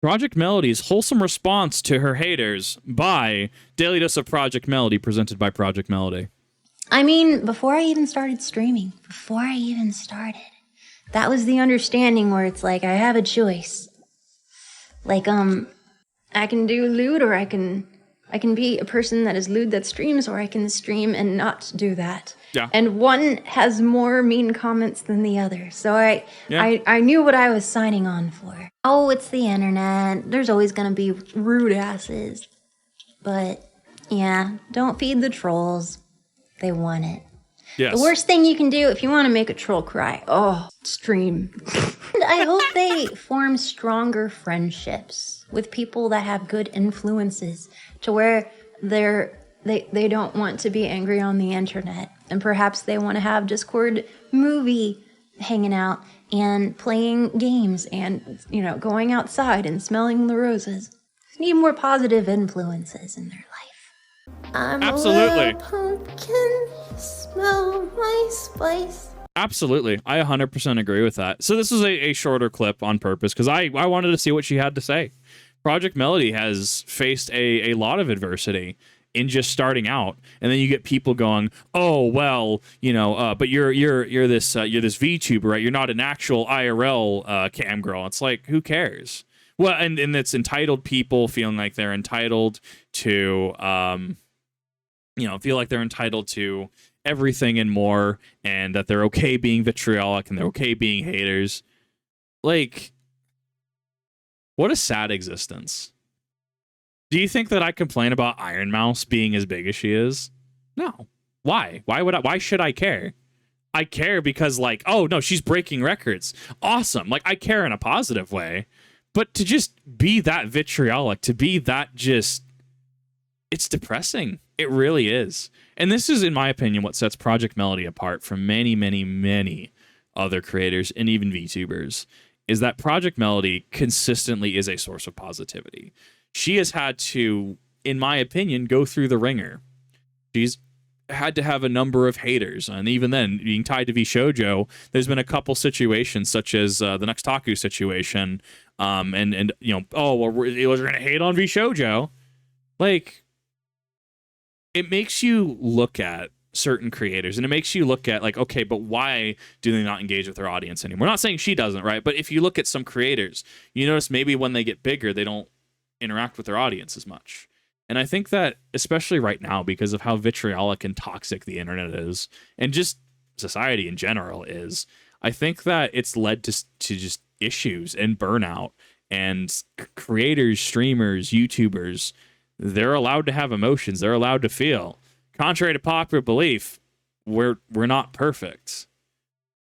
Project Melody's wholesome response to her haters by Daily Dose of Project Melody, presented by Project Melody. I mean, before I even started, that was the understanding where it's like I have a choice. Like, I can do lewd, or I can be a person that is lewd that streams, or I can stream and not do that. Yeah. And one has more mean comments than the other. So I knew what I was signing on for. Oh, it's the internet. There's always going to be rude asses. But yeah, don't feed the trolls. They want it. Yes. The worst thing you can do if you want to make a troll cry, stream. I hope they form stronger friendships with people that have good influences, to where they don't want to be angry on the internet, and perhaps they want to have Discord movie hanging out and playing games and, going outside and smelling the roses. Need more positive influences in their life. I'm Absolutely. a pumpkin, smell my spice. Absolutely. I 100% agree with that. So this is a shorter clip on purpose because I wanted to see what she had to say. Project Melody has faced a lot of adversity in just starting out, and then you get people going, "Oh well, but you're this VTuber, right? You're not an actual IRL cam girl." It's like, who cares? Well, and it's entitled people feeling like they're entitled to, feel like they're entitled to everything and more, and that they're okay being vitriolic and they're okay being haters. Like, what a sad existence. Do you think that I complain about Iron Mouse being as big as she is? No. Why? Why should I care? I care because, like, oh no, she's breaking records. Awesome. Like, I care in a positive way. But to just be that vitriolic, to be that just, it's depressing. It really is. And this is, in my opinion, what sets Project Melody apart from many, many, many other creators and even VTubers, is that Project Melody consistently is a source of positivity. She has had to, in my opinion, go through the ringer. She's had to have a number of haters, and even then, being tied to VShojo, there's been a couple situations, such as the Next Taku situation, we're going to hate on VShojo. Like, it makes you look at certain creators, and it makes you look at, like, okay, but why do they not engage with their audience anymore? We're not saying she doesn't, right? But if you look at some creators, you notice maybe when they get bigger, they don't interact with their audience as much. And I think that, especially right now, because of how vitriolic and toxic the internet is, and just society in general is, I think that it's led to just issues and burnout. And creators, streamers, YouTubers, they're allowed to have emotions. They're allowed to feel. Contrary to popular belief, we're not perfect.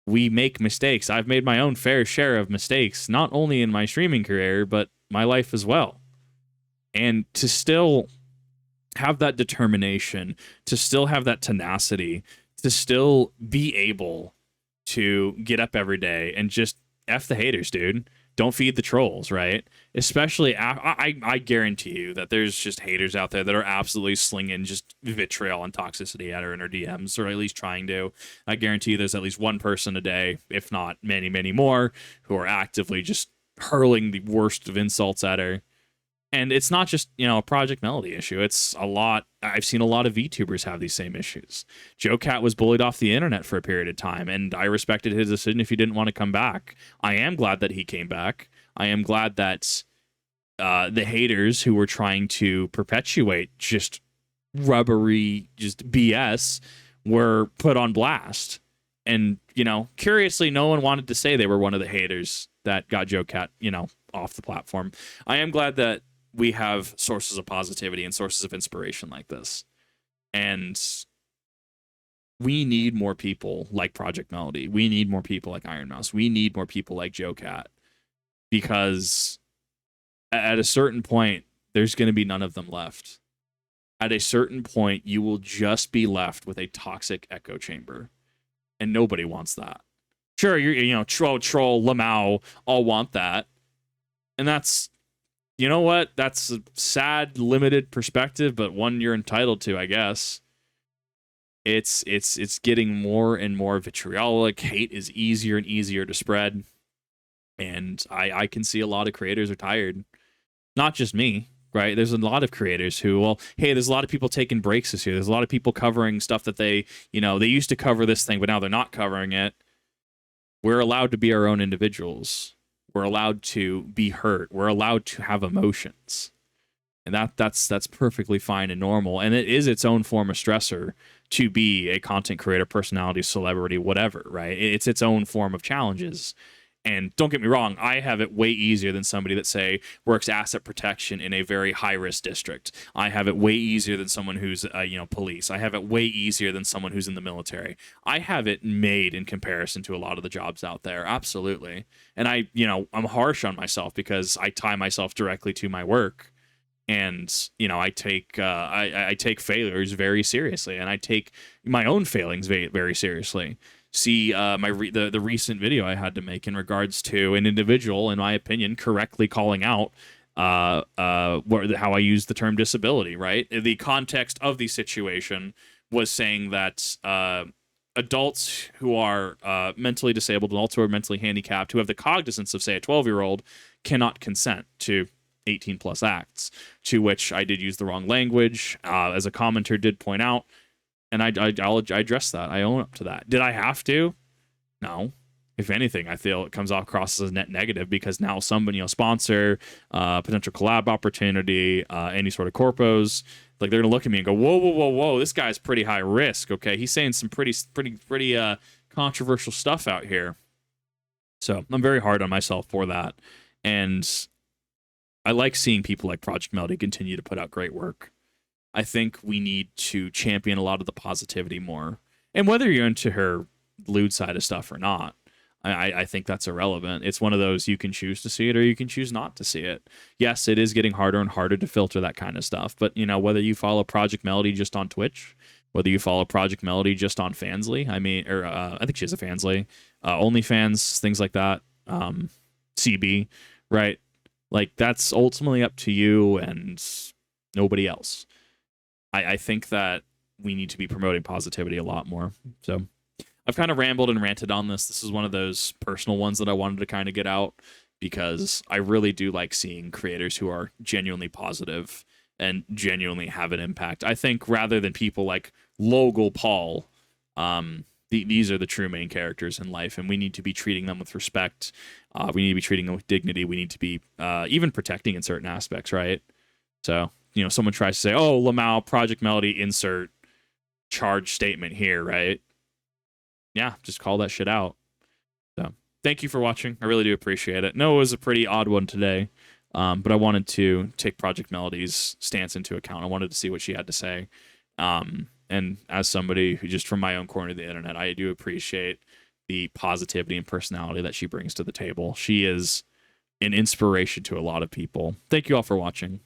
We make mistakes. I've made my own fair share of mistakes, not only in my streaming career, but my life as well. And to still have that determination, to still have that tenacity, to still be able to get up every day and just F the haters, dude. Don't feed the trolls, right? Especially, I guarantee you that there's just haters out there that are absolutely slinging just vitriol and toxicity at her in her DMs, or at least trying to. I guarantee you there's at least one person a day, if not many, many more, who are actively just hurling the worst of insults at her. And it's not just, a Project Melody issue. It's a lot. I've seen a lot of VTubers have these same issues. Joe Cat was bullied off the internet for a period of time, and I respected his decision if he didn't want to come back. I am glad that he came back. I am glad that the haters who were trying to perpetuate just rubbery, just BS were put on blast. And, curiously, no one wanted to say they were one of the haters that got Joe Cat, off the platform. I am glad that we have sources of positivity and sources of inspiration like this. And we need more people like Project Melody. We need more people like Iron Mouse. We need more people like Joe Cat. Because at a certain point, there's going to be none of them left. At a certain point, you will just be left with a toxic echo chamber. And nobody wants that. Sure, Troll, Lamau all want that. And that's, you know what? That's a sad, limited perspective, but one you're entitled to, I guess. It's getting more and more vitriolic. Hate is easier and easier to spread. And I can see a lot of creators are tired. not just me, right? There's a lot of creators who, well, hey, there's a lot of people taking breaks this year. There's a lot of people covering stuff that they used to cover this thing, but now they're not covering it. We're allowed to be our own individuals. We're allowed to be hurt. We're allowed to have emotions. And that's perfectly fine and normal. And it is its own form of stressor to be a content creator, personality, celebrity, whatever, right? It's its own form of challenges. And don't get me wrong, I have it way easier than somebody that, say, works asset protection in a very high-risk district. I have it way easier than someone who's, police. I have it way easier than someone who's in the military. I have it made in comparison to a lot of the jobs out there, absolutely. And I'm harsh on myself because I tie myself directly to my work. And I take failures very seriously, and I take my own failings very, very seriously. See, the recent video I had to make in regards to an individual, in my opinion, correctly calling out how I use the term disability. Right, the context of the situation was saying that adults who are mentally disabled, adults who are mentally handicapped, who have the cognizance of, say, a 12-year-old, cannot consent to 18 plus acts, to which I did use the wrong language, as a commenter did point out, and I address that. I own up to that. Did I have to? No. If anything, I feel it comes across as a net negative, because now somebody, sponsor, potential collab opportunity, any sort of corpos, like, they're gonna look at me and go, whoa, this guy's pretty high risk. Okay, he's saying some pretty controversial stuff out here. So I'm very hard on myself for that, and I like seeing people like Projekt Melody continue to put out great work. I think we need to champion a lot of the positivity more. And whether you're into her lewd side of stuff or not, I think that's irrelevant. It's one of those, you can choose to see it or you can choose not to see it. Yes, it is getting harder and harder to filter that kind of stuff. But, whether you follow Projekt Melody just on Twitch, whether you follow Projekt Melody just on Fansly, I think she has a Fansly, OnlyFans, things like that, CB, right? Like, that's ultimately up to you and nobody else. I think that we need to be promoting positivity a lot more. So I've kind of rambled and ranted on this. This is one of those personal ones that I wanted to kind of get out, because I really do like seeing creators who are genuinely positive and genuinely have an impact. I think rather than people like Logan Paul, these are the true main characters in life, and we need to be treating them with respect. We need to be treating them with dignity. We need to be even protecting in certain aspects, right? So, someone tries to say, oh, Lamau, Projekt Melody, insert charge statement here, right? Yeah, just call that shit out. So, thank you for watching. I really do appreciate it. No, it was a pretty odd one today, but I wanted to take Projekt Melody's stance into account. I wanted to see what she had to say. And as somebody who, just from my own corner of the internet, I do appreciate the positivity and personality that she brings to the table. She is an inspiration to a lot of people. Thank you all for watching.